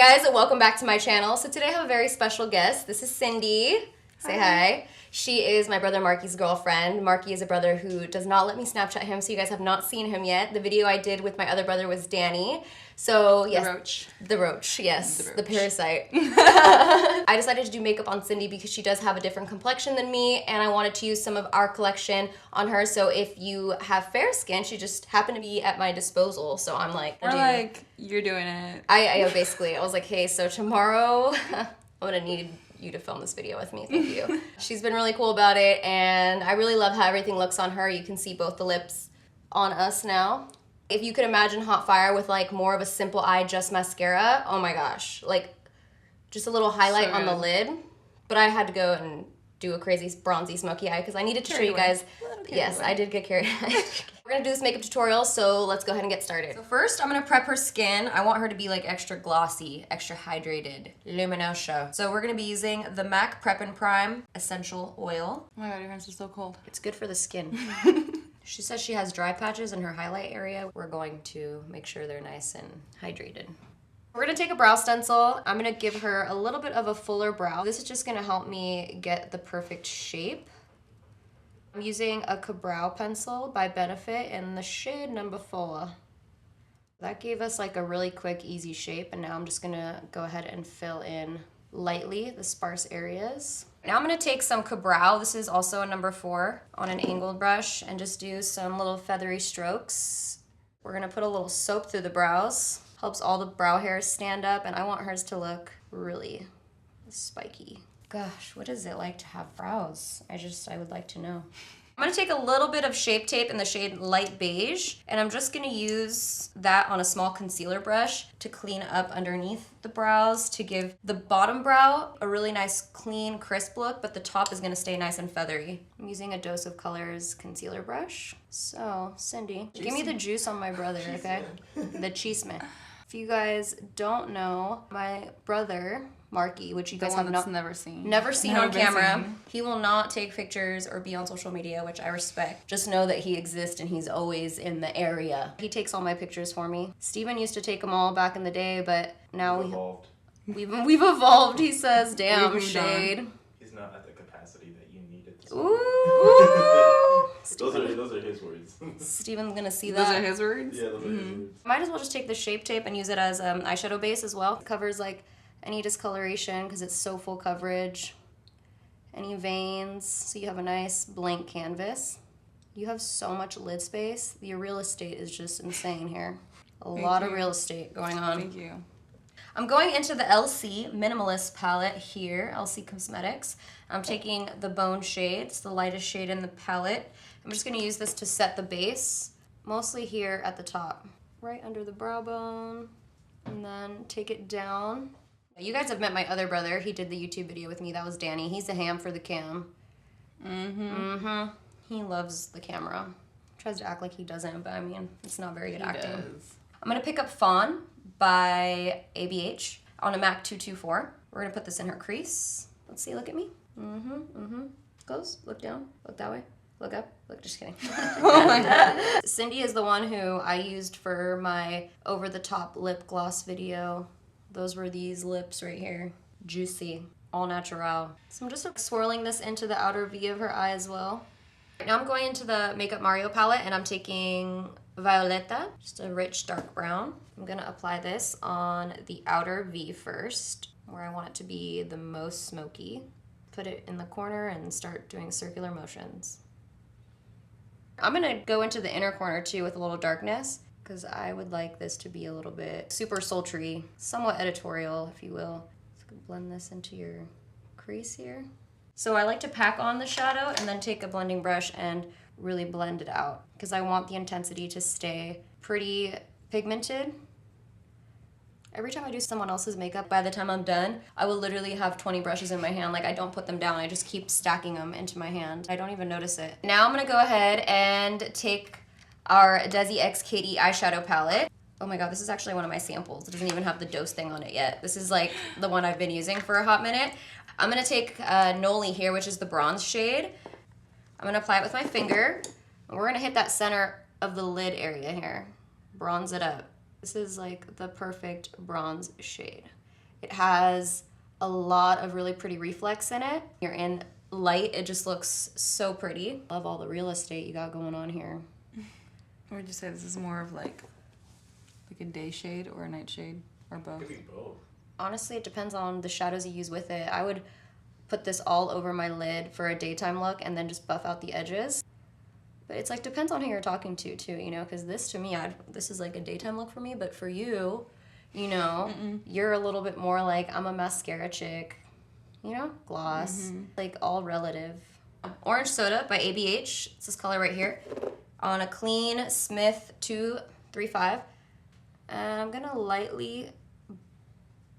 guys, welcome back to my channel. So today I have a very special guest. This is Cindy. Say hi. She is my brother Marky's girlfriend. Marky is a brother who does not let me Snapchat him, so you guys have not seen him yet. The video I did with my other brother was Danny. So yes, the roach, yes, the parasite. I decided to do makeup on Cindy because she does have a different complexion than me, and I wanted to use some of our collection on her. So if you have fair skin, she just happened to be at my disposal. So I'm like, we're like, you're doing it. I basically, I was like, hey, so tomorrow I'm gonna need you to film this video with me. Thank you. She's been really cool about it, and I really love how everything looks on her. You can see both the lips on us now. If you could imagine Hot Fire with like more of a simple eye, just mascara, oh my gosh, like just a little highlight on the lid. But I had to go and do a crazy bronzy smoky eye because I needed to show you guys. Yes, I did get carried away. We're gonna do this makeup tutorial, so let's go ahead and get started. So first, I'm gonna prep her skin. I want her to be like extra glossy, extra hydrated, luminosa. So we're gonna be using the MAC Prep and Prime Essential Oil. Oh my god, your hands are so cold. It's good for the skin. She says she has dry patches in her highlight area. We're going to make sure they're nice and hydrated. We're gonna take a brow stencil. I'm gonna give her a little bit of a fuller brow. This is just gonna help me get the perfect shape. I'm using a Brow pencil by Benefit in the shade number 4. That gave us like a really quick, easy shape, and now I'm just gonna go ahead and fill in lightly the sparse areas. Now I'm gonna take some Brow, this is also a number 4, on an angled brush, and just do some little feathery strokes. We're gonna put a little soap through the brows. Helps all the brow hairs stand up, and I want hers to look really spiky. Gosh, what is it like to have brows? I would like to know. I'm gonna take a little bit of Shape Tape in the shade Light Beige, and I'm just gonna use that on a small concealer brush to clean up underneath the brows to give the bottom brow a really nice, clean, crisp look, but the top is gonna stay nice and feathery. I'm using a Dose of Colors concealer brush. So, Cindy, give me the juice on my brother, okay? The chisme. If you guys don't know, my brother, Marky, which you guys have never seen on camera. He will not take pictures or be on social media, which I respect. Just know that he exists and he's always in the area. He takes all my pictures for me. Steven used to take them all back in the day, but now we've evolved, he says. Damn, shade. He's not at the capacity that you needed. Ooh. Those are his words. Steven's gonna see that. Those are his words? Yeah, those are his words. Might as well just take the Shape Tape and use it as eyeshadow base as well. It covers like any discoloration because it's so full coverage. Any veins, so you have a nice blank canvas. You have so much lid space. Your real estate is just insane here. A lot of real estate going on. Thank you. I'm going into the LC Minimalist palette here, LC Cosmetics. I'm taking the Bone shade, it's the lightest shade in the palette. I'm just gonna use this to set the base, mostly here at the top, right under the brow bone, and then take it down. You guys have met my other brother. He did the YouTube video with me. That was Danny. He's a ham for the cam. He loves the camera. Tries to act like he doesn't, but I mean, it's not very good acting. Does. I'm gonna pick up Fawn by ABH on a MAC 224. We're gonna put this in her crease. Let's see, look at me. Goes, look down, look that way, look up, look, just kidding. Oh my god. Cindy is the one who I used for my over-the-top lip gloss video. Those were these lips right here. Juicy, all natural. So I'm just swirling this into the outer V of her eye as well. Now I'm going into the Makeup Mario palette and I'm taking Violeta, just a rich dark brown. I'm gonna apply this on the outer V first, where I want it to be the most smoky. Put it in the corner and start doing circular motions. I'm gonna go into the inner corner too with a little darkness, because I would like this to be a little bit super sultry, somewhat editorial, if you will. So blend this into your crease here. So I like to pack on the shadow and then take a blending brush and really blend it out, because I want the intensity to stay pretty pigmented. Every time I do someone else's makeup, by the time I'm done, I will literally have 20 brushes in my hand. Like, I don't put them down, I just keep stacking them into my hand. I don't even notice it. Now I'm gonna go ahead and take our Desixkaty eyeshadow palette. Oh my god, this is actually one of my samples. It doesn't even have the dose thing on it yet. This is like the one I've been using for a hot minute. I'm gonna take Noli here, which is the bronze shade. I'm gonna apply it with my finger. And we're gonna hit that center of the lid area here. Bronze it up. This is like the perfect bronze shade. It has a lot of really pretty reflex in it. You're in light, it just looks so pretty. Love all the real estate you got going on here. Would you say this is more of like a day shade or a night shade or both? Could be both. Honestly, it depends on the shadows you use with it. I would put this all over my lid for a daytime look and then just buff out the edges. But it's like, depends on who you're talking to too, you know, because this to me, this is like a daytime look for me, but for you, you know, you're a little bit more like, I'm a mascara chick, you know, gloss, like all relative. Orange Soda by ABH, it's this color right here, on a clean Smith 235. And I'm gonna lightly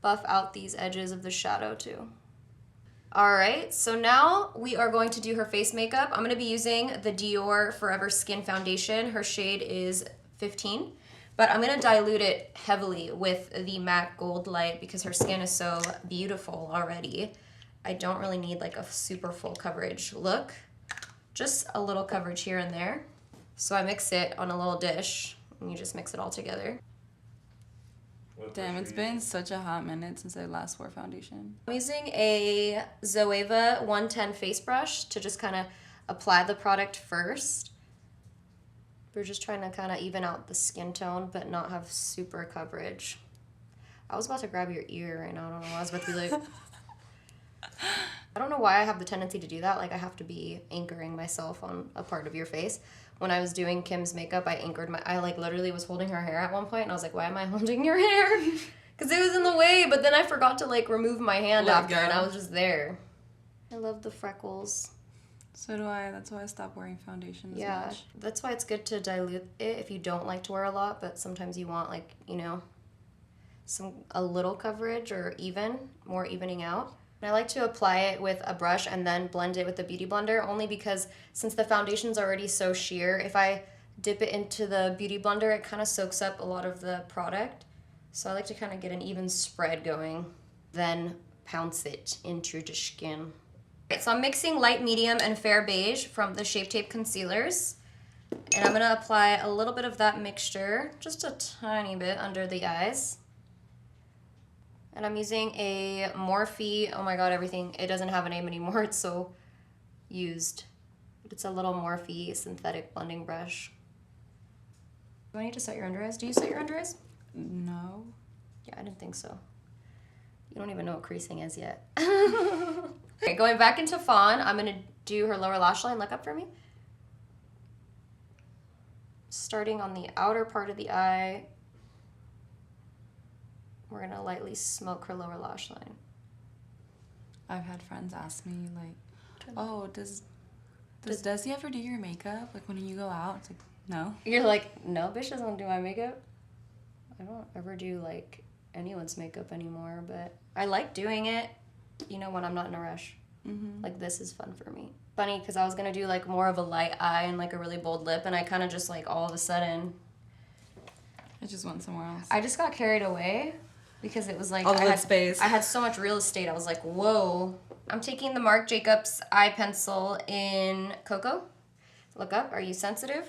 buff out these edges of the shadow too. All right, so now we are going to do her face makeup. I'm gonna be using the Dior Forever Skin Foundation. Her shade is 15, but I'm gonna dilute it heavily with the MAC Gold Light because her skin is so beautiful already. I don't really need like a super full coverage look, just a little coverage here and there. So I mix it on a little dish and you just mix it all together. Damn, it's been such a hot minute since I last wore foundation. I'm using a Zoeva 110 face brush to just kind of apply the product first. We're just trying to kind of even out the skin tone, but not have super coverage. I was about to grab your ear right now. I don't know why I was about to be like... I don't know why I have the tendency to do that. Like, I have to be anchoring myself on a part of your face. When I was doing Kim's makeup, I like literally was holding her hair at one point, and I was like, why am I holding your hair? Because it was in the way, but then I forgot to like remove my hand after, and I was just there. I love the freckles. So do I. That's why I stopped wearing foundation as much. That's why it's good to dilute it if you don't like to wear a lot, but sometimes you want, like, you know, a little coverage or more evening out. And I like to apply it with a brush and then blend it with the Beauty Blender, only because since the foundation's already so sheer, if I dip it into the Beauty Blender, it kind of soaks up a lot of the product. So I like to kind of get an even spread going, then pounce it into the skin. Okay, so I'm mixing light, medium, and fair beige from the Shape Tape concealers. And I'm gonna apply a little bit of that mixture, just a tiny bit under the eyes. And I'm using a Morphe, oh my god, everything, it doesn't have a name anymore, it's so used. But it's a little Morphe synthetic blending brush. Do I need to set your under eyes? Do you set your under eyes? No. Yeah, I didn't think so. You don't even know what creasing is yet. Okay, going back into Fawn, I'm gonna do her lower lash line. Look up for me. Starting on the outer part of the eye, we're gonna lightly smoke her lower lash line. I've had friends ask me like, oh, does Desi ever do your makeup? Like when you go out? It's like, no. You're like, no, bitch doesn't do my makeup. I don't ever do like anyone's makeup anymore, but I like doing it, you know, when I'm not in a rush. Like this is fun for me. Funny, because I was gonna do like more of a light eye and like a really bold lip, and I kind of just like all of a sudden, I just went somewhere else. I just got carried away. Because it was like, all the lip space. I had so much real estate. I was like, whoa. I'm taking the Marc Jacobs eye pencil in Cocoa. Look up. Are you sensitive?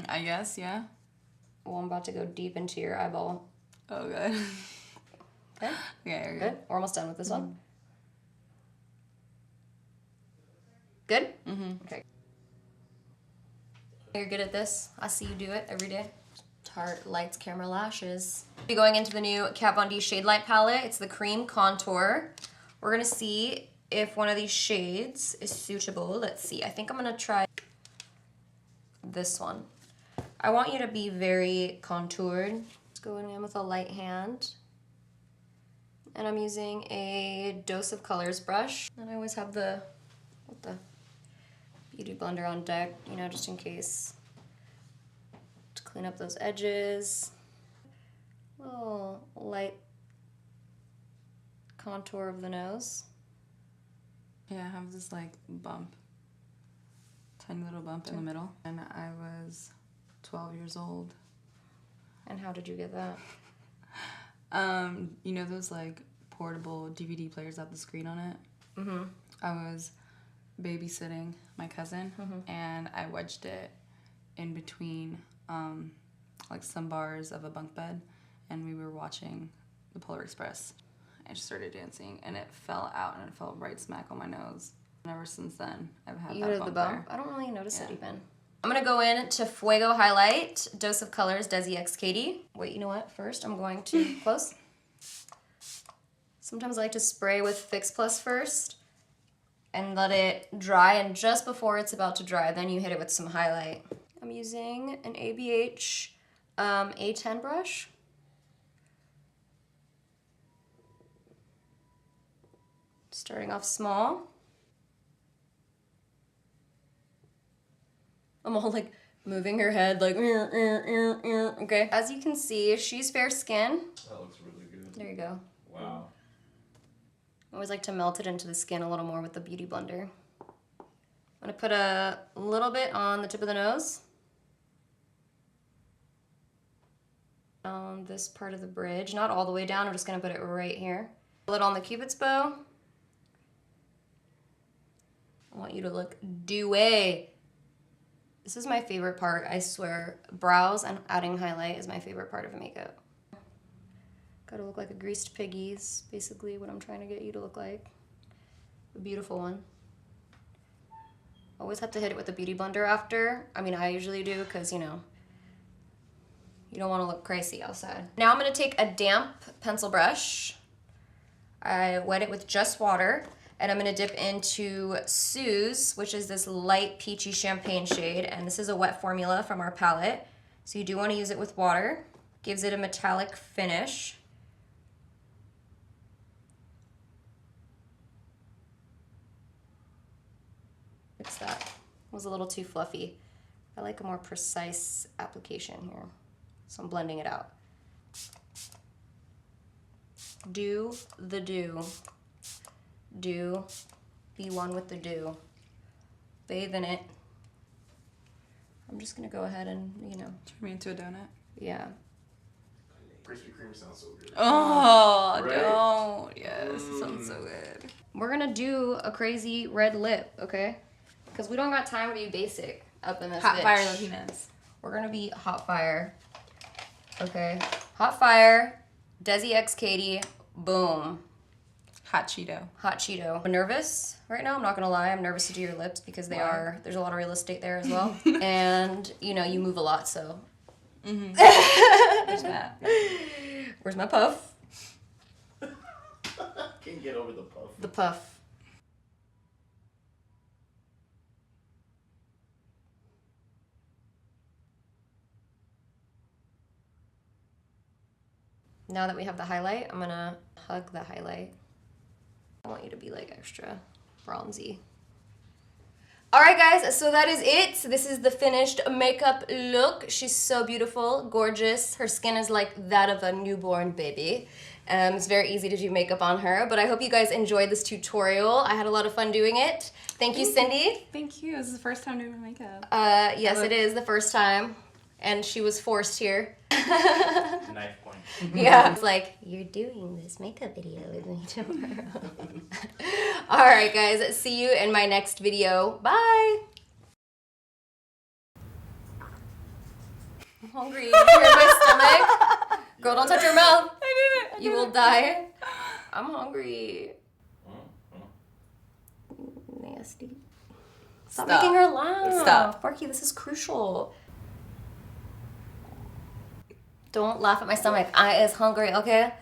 I guess, yeah. Well, I'm about to go deep into your eyeball. Oh, good. Okay? Yeah, you're Good. We're almost done with this one. Good? Okay. You're good at this. I see you do it every day. Tarte Lights Camera Lashes. Be going into the new Kat Von D Shade Light palette. It's the Cream Contour. We're gonna see if one of these shades is suitable. Let's see. I think I'm gonna try this one. I want you to be very contoured. Let's go in with a light hand. And I'm using a Dose of Colors brush. And I always have the Beauty Blender on deck, you know, just in case. Clean up those edges. Little light contour of the nose. Yeah, I have this like bump. Tiny little bump in the middle. And I was 12 years old. And how did you get that? You know those like portable DVD players that have the screen on it? I was babysitting my cousin and I wedged it in between like some bars of a bunk bed, and we were watching the Polar Express. I just started dancing and it fell out and it fell right smack on my nose. And ever since then, I've had You that had bump the bump? there. I don't really notice it even. I'm gonna go in to Fuego Highlight, Dose of Colors, Desixkaty. Wait, you know what? First, I'm going to close. Sometimes I like to spray with Fix Plus first and let it dry, and just before it's about to dry, then you hit it with some highlight. I'm using an ABH A10 brush. Starting off small. I'm all like moving her head like, okay. As you can see, she's fair skin. That looks really good. There you go. Wow. I always like to melt it into the skin a little more with the Beauty Blender. I'm gonna put a little bit on the tip of the nose. On this part of the bridge, not all the way down, I'm just gonna put it right here. A little on the Cupid's bow. I want you to look dewy. This is my favorite part, I swear. Brows and adding highlight is my favorite part of makeup. Gotta look like a greased piggy is basically what I'm trying to get you to look like. A beautiful one. Always have to hit it with a Beauty Blender after. I mean, I usually do because, you know, you don't want to look crazy outside. Now I'm gonna take a damp pencil brush. I wet it with just water. And I'm gonna dip into Sue's, which is this light peachy champagne shade. And this is a wet formula from our palette. So you do wanna use it with water. Gives it a metallic finish. Fix that. Was a little too fluffy. I like a more precise application here. So I'm blending it out. Do the do. Do, be one with the dew. Bathe in it. I'm just gonna go ahead and, you know. Turn me into a donut. Yeah. Krispy Kreme sounds so good. Oh, Right? don't. Yes, it sounds so good. We're gonna do a crazy red lip, okay? Because we don't got time to be basic up in this Hot bitch. fire Latinas. We're gonna be hot fire. Okay. Hot fire, Desixkaty, boom. Hot Cheeto. Hot Cheeto. I'm nervous right now, I'm not gonna lie. I'm nervous to do your lips because they are, there's a lot of real estate there as well. And, you know, you move a lot, so. Mm-hmm. There's that. Where's my puff? Can't get over the puff. The puff. Now that we have the highlight, I'm gonna hug the highlight. I want you to be like extra bronzy. All right, guys, so that is it. This is the finished makeup look. She's so beautiful, gorgeous. Her skin is like that of a newborn baby. It's very easy to do makeup on her, but I hope you guys enjoyed this tutorial. I had a lot of fun doing it. Thank you, Cindy. Thank you. This is the first time doing my makeup. Yes, it is the first time, and she was forced here. Knife point. Yeah. It's like, you're doing this makeup video with me tomorrow. All right, guys. See you in my next video. Bye. I'm hungry. You hear my stomach? Girl, don't touch your mouth. I did it. You will die. I'm hungry. Nasty. Stop making her laugh. Stop. Sparky, this is crucial. Don't laugh at my stomach. I is hungry, okay?